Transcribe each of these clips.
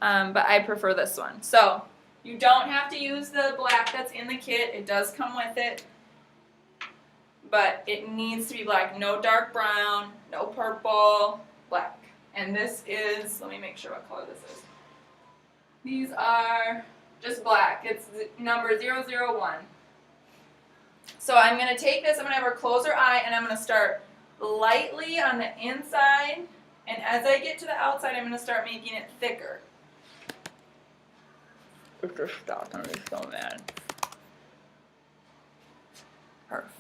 but I prefer this one. So you don't have to use the black that's in the kit. It does come with it, but it needs to be black. No dark brown, no purple, black. And this is, let me make sure what color this is. These are just black. It's number 001. So I'm going to take this, I'm going to have her close her eye, and I'm going to start lightly on the inside, and as I get to the outside, I'm going to start making it thicker. It's just stuck, I'm just so mad. Perfect.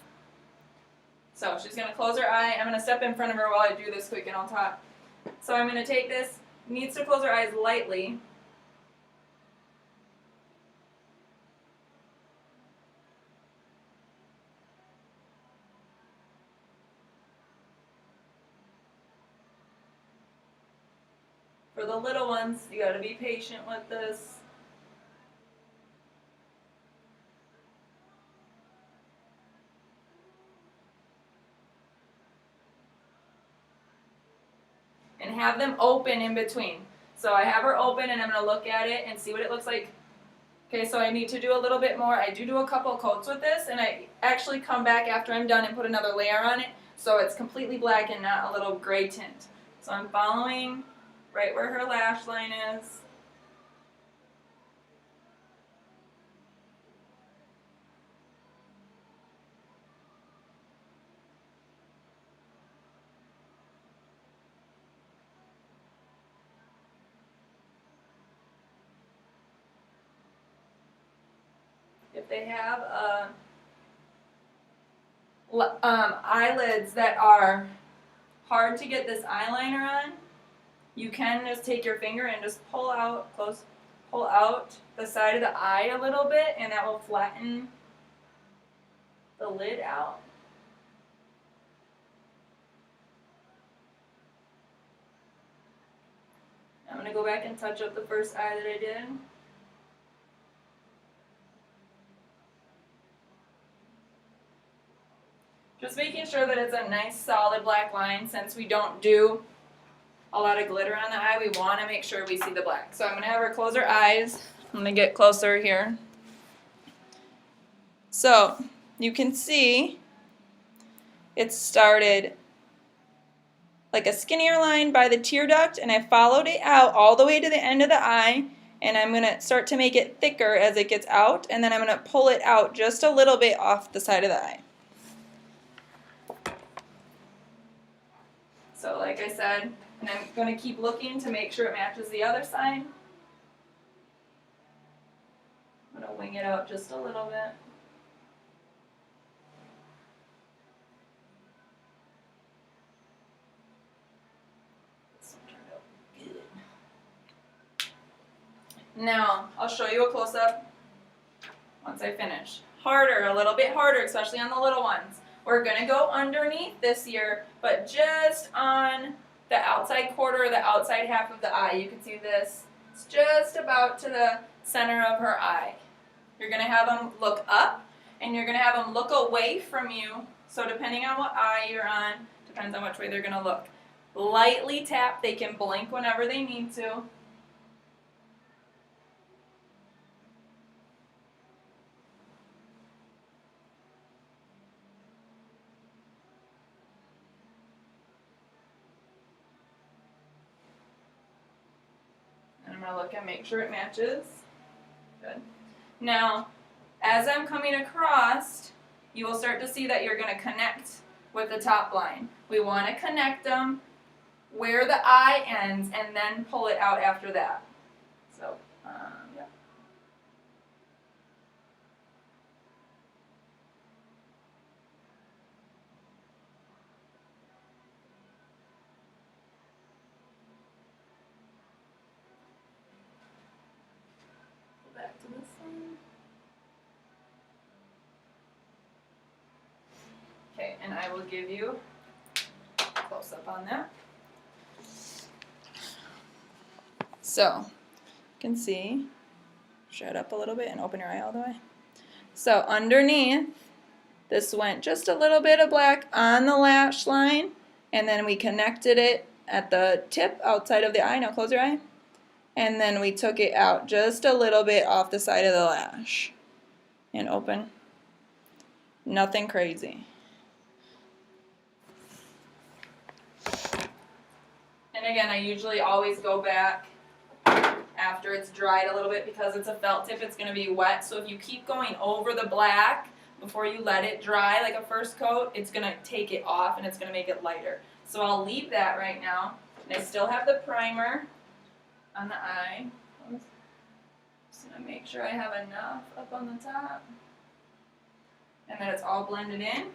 So she's going to close her eye. I'm going to step in front of her while I do this quick and I'll talk. So I'm going to take this, needs to close her eyes lightly. For the little ones, you got to be patient with this. And have them open in between. So I have her open and I'm going to look at it and see what it looks like. Okay, so I need to do a little bit more. I do a couple coats with this, and I actually come back after I'm done and put another layer on it so it's completely black and not a little gray tint. So I'm following right where her lash line is. If they have eyelids that are hard to get this eyeliner on, you can just take your finger and just pull out the side of the eye a little bit, and that will flatten the lid out. I'm going to go back and touch up the first eye that I did. Just making sure that it's a nice solid black line. Since we don't do a lot of glitter on the eye, we want to make sure we see the black. So I'm going to have her close her eyes. I'm going to get closer here. So you can see it started like a skinnier line by the tear duct, and I followed it out all the way to the end of the eye, and I'm going to start to make it thicker as it gets out, and then I'm going to pull it out just a little bit off the side of the eye. So like I said, and I'm going to keep looking to make sure it matches the other side. I'm going to wing it out just a little bit. This one turned out good. Now, I'll show you a close-up once I finish. Harder, a little bit harder, especially on the little ones. We're going to go underneath this year, but just on the outside quarter or the outside half of the eye. You can see this. It's just about to the center of her eye. You're going to have them look up, and you're going to have them look away from you. So depending on what eye you're on, depends on which way they're going to look. Lightly tap. They can blink whenever they need to. I'm going to look and make sure it matches. Good. Now, as I'm coming across, you will start to see that you're going to connect with the top line. We want to connect them where the eye ends and then pull it out after that. So, yeah. Back to this one. Okay, and I will give you a close up on that. So, you can see, shut up a little bit and open your eye all the way. So underneath, this went just a little bit of black on the lash line, and then we connected it at the tip outside of the eye. Now close your eye. and then we took it out just a little bit off the side of the lash. And open. Nothing crazy. And again, I usually always go back after it's dried a little bit because it's a felt tip, it's going to be wet. So if you keep going over the black before you let it dry like a first coat, it's going to take it off and it's going to make it lighter. So I'll leave that right now. And I still have the primer on the eye. Just going to make sure I have enough up on the top. And then it's all blended in.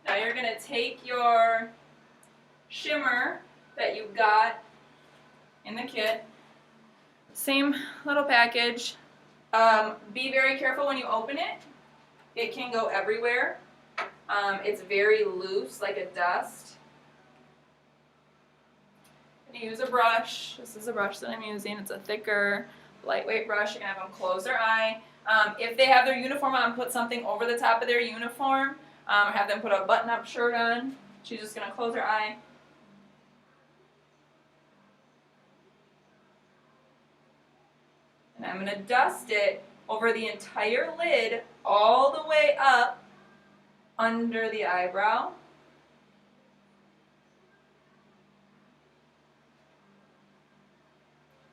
Now you're going to take your shimmer that you got in the kit. Same little package. Be very careful when you open it. It can go everywhere. It's very loose, like a dust. I'm going to use a brush. This is a brush that I'm using. It's a thicker, lightweight brush. You're going to have them close their eye. If they have their uniform on, put something over the top of their uniform. Or have them put a button-up shirt on. She's just going to close her eye. And I'm going to dust it over the entire lid, all the way up under the eyebrow.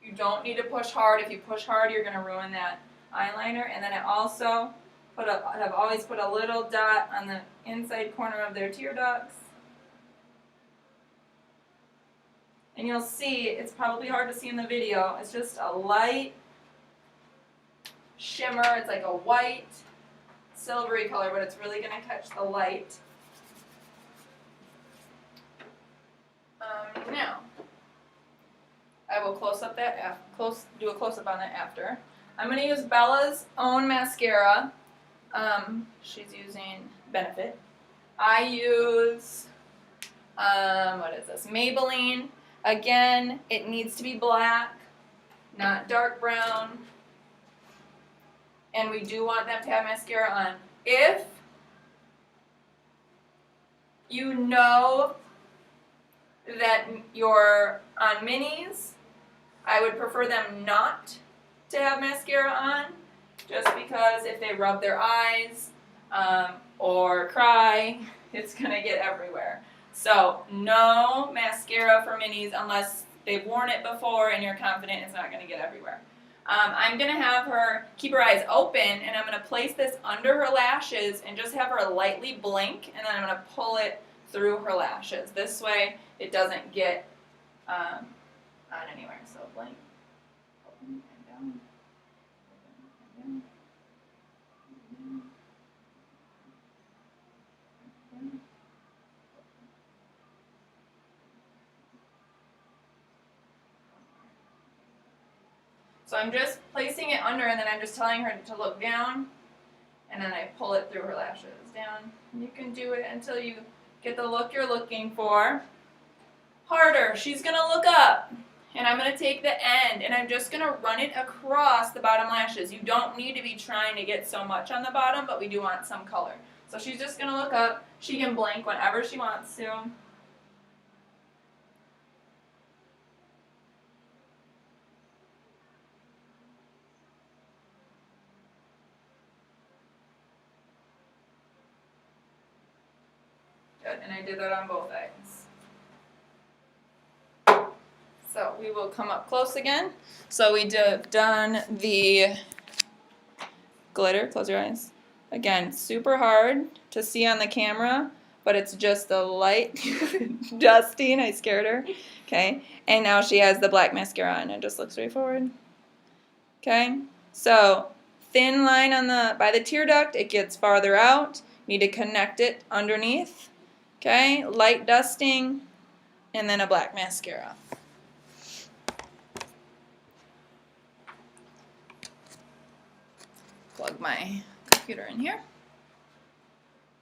You don't need to push hard. If you push hard, you're going to ruin that eyeliner. And then I also have always put a little dot on the inside corner of their tear ducts. And you'll see, it's probably hard to see in the video, it's just a light shimmer. It's like a white, silvery color, but it's really going to catch the light. Now, I will do a close-up on that after. I'm going to use Bella's own mascara. She's using Benefit. I use, what is this? Maybelline. Again, it needs to be black, not dark brown. And we do want them to have mascara on. If you know that you're on minis, I would prefer them not to have mascara on, just because if they rub their eyes or cry, it's going to get everywhere. So no mascara for minis unless they've worn it before and you're confident it's not going to get everywhere. I'm going to have her keep her eyes open, and I'm going to place this under her lashes and just have her lightly blink, and then I'm going to pull it through her lashes. This way it doesn't get on anywhere. So blink, open and down, open and down. So I'm just placing it under, and then I'm just telling her to look down, and then I pull it through her lashes down. And you can do it until you get the look you're looking for. Harder. She's going to look up, and I'm going to take the end, and I'm just going to run it across the bottom lashes. You don't need to be trying to get so much on the bottom, but we do want some color. So she's just going to look up. She can blink whenever she wants to. Good, and I did that on both eyes. So we will come up close again. So we done the glitter. Close your eyes. Again, super hard to see on the camera, but it's just a light dusting. I scared her. Okay, and now she has the black mascara on and just look straight forward. Okay, so thin line on by the tear duct. It gets farther out. You need to connect it underneath. Okay, light dusting, and then a black mascara. Plug my computer in here.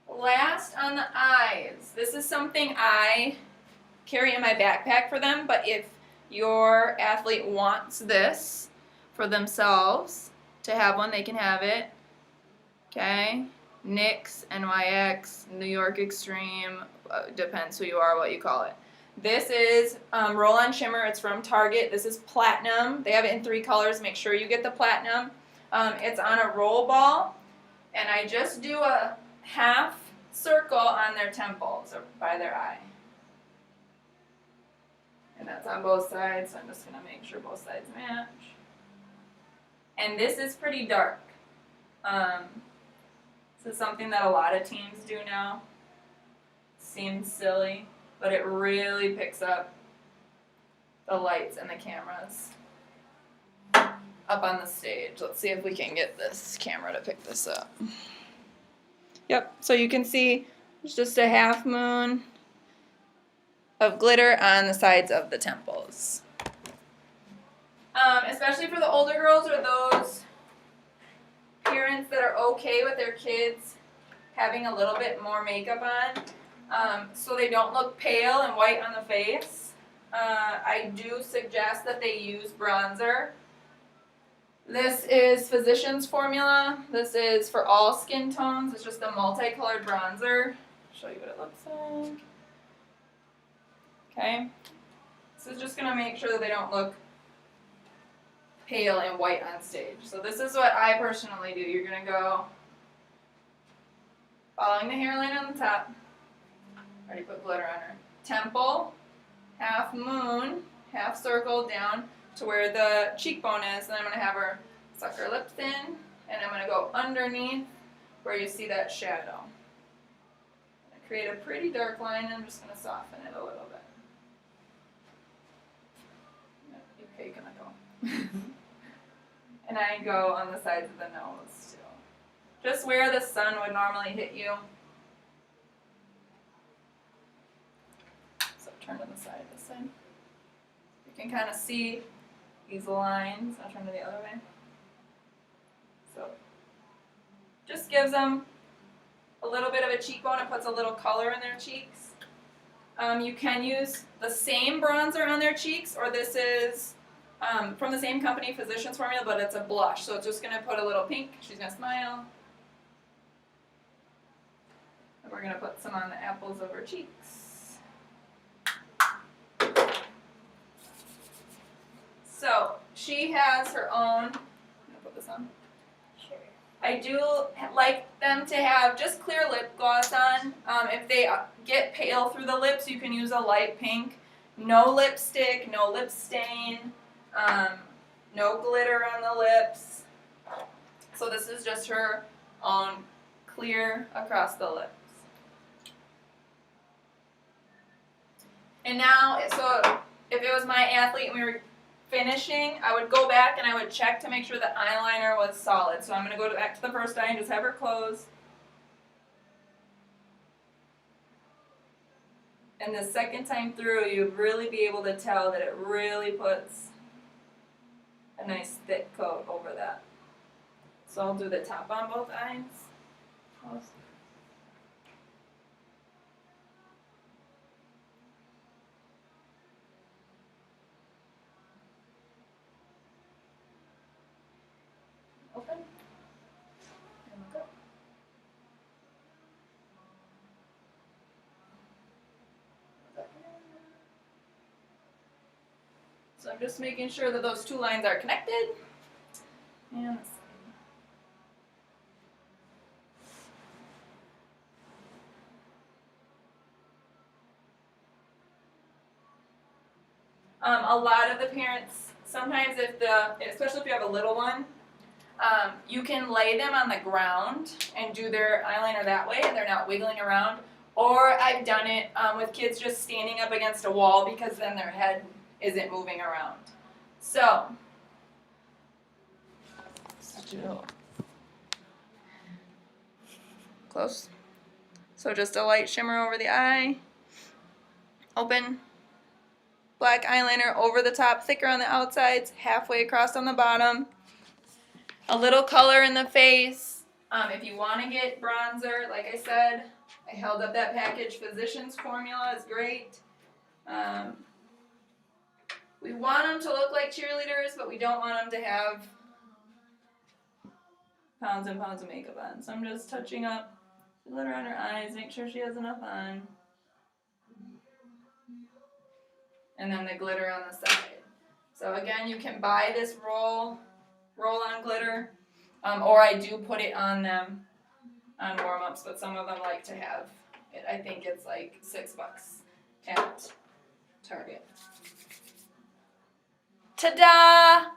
Last on the eyes. This is something I carry in my backpack for them, but if your athlete wants this for themselves to have one, they can have it. Okay. NYX, NYX, New York Extreme, depends who you are, what you call it. This is Roll-On Shimmer. It's from Target. This is Platinum. They have it in 3 colors. Make sure you get the Platinum. It's on a roll ball, and I just do a half circle on their temples or by their eye. And that's on both sides, so I'm just going to make sure both sides match. And this is pretty dark. This is something that a lot of teens do now. Seems silly, but it really picks up the lights and the cameras up on the stage. Let's see if we can get this camera to pick this up. Yep, so you can see there's just a half moon of glitter on the sides of the temples. Especially for the older girls or those parents that are okay with their kids having a little bit more makeup on, so they don't look pale and white on the face. I do suggest that they use bronzer. This is Physicians Formula. This is for all skin tones. It's just a multicolored bronzer. I'll show you what it looks like. Okay. This is just going to make sure that they don't look pale and white on stage. So this is what I personally do. You're going to go following the hairline on the top. Already put glitter on her. Temple, half moon, half circle down to where the cheekbone is. And then I'm going to have her suck her lips in. And I'm going to go underneath where you see that shadow. Create a pretty dark line, and I'm just going to soften it a little bit. Okay, gonna go. And I go on the sides of the nose too. Just where the sun would normally hit you. So turn to the side this side. You can kind of see these lines. I'll turn to the other way. So just gives them a little bit of a cheekbone. It puts a little color in their cheeks. You can use the same bronzer on their cheeks, or this is from the same company, Physicians Formula, but it's a blush. So it's just going to put a little pink. She's going to smile. And we're going to put some on the apples of her cheeks. So she has her own. I'm going to put this on. I do like them to have just clear lip gloss on. If they get pale through the lips, you can use a light pink. No lipstick, no lip stain, no glitter on the lips. So this is just her own clear across the lips. And now, so if it was my athlete and we were finishing, I would go back and I would check to make sure the eyeliner was solid. So I'm going to go back to the first eye and just have her close. And the second time through, you'd really be able to tell that it really puts a nice thick coat over that. So I'll do the top on both eyes. Close. Open. And look up. So I'm just making sure that those two lines are connected. And a lot of the parents, sometimes especially if you have a little one, you can lay them on the ground and do their eyeliner that way, and they're not wiggling around. Or I've done it with kids just standing up against a wall, because then their head isn't moving around. So, close. So just a light shimmer over the eye. Open. Black eyeliner over the top, thicker on the outsides, halfway across on the bottom. A little color in the face. If you want to get bronzer, like I said, I held up that package. Physicians Formula is great. We want them to look like cheerleaders, but we don't want them to have pounds and pounds of makeup on. So I'm just touching up the glitter on her eyes, make sure she has enough on. and then the glitter on the side. So again, you can buy this roll-on glitter, or I do put it on them on warm-ups, but some of them like to have it. I think it's like $6 at Target. Ta-da!